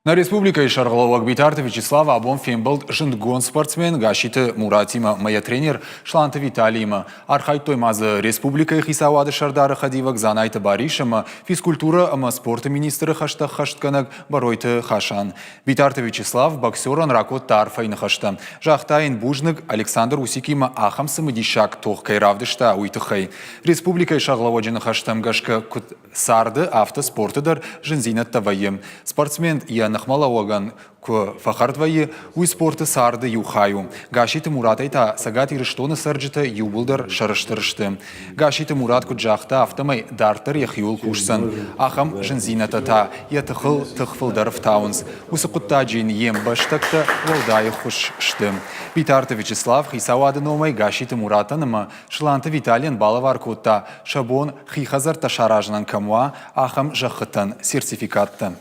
На республика Шаргаловак битарты Вячеслава Абон Фембалд жындгон спортсмен гашиты Муратима, моя тренер Шланта Виталима. Архайт тоймазы республика хисавады шардары хадивак занайты баришама физкультура ама спорта министры хаштах хаштканак баройты хашан. Битарты Вячеслав боксеран ракот тарфайны хашта. Жахтайын бужнык Александр Усикима ахамсымы дишак тох кайравдышта уйтыхай. Республика Шаргаловаджины хаштам гашка кут сарды автоспортыдар жынзинат тавайым. Спортсмен Нахмала Оган к фахардвае у спорта сарды юхаю. Гашиты Муратайта сагати рыштоны сарджита юбулдар шарыштырышты. Гашиты Мурат куджахта автомай дартар яхиул кушсан. Ахам жынзинатата ятыхыл тыхфылдаров таунс. Усыкутта джин ем баштакта валдайы хушшты. Битарты Вячеслав хисавады номай гашиты Муратаныма Шланта Виталиан балавар кутта шабон хихазар ташаражнан камуа ахам жахытан сертификатты.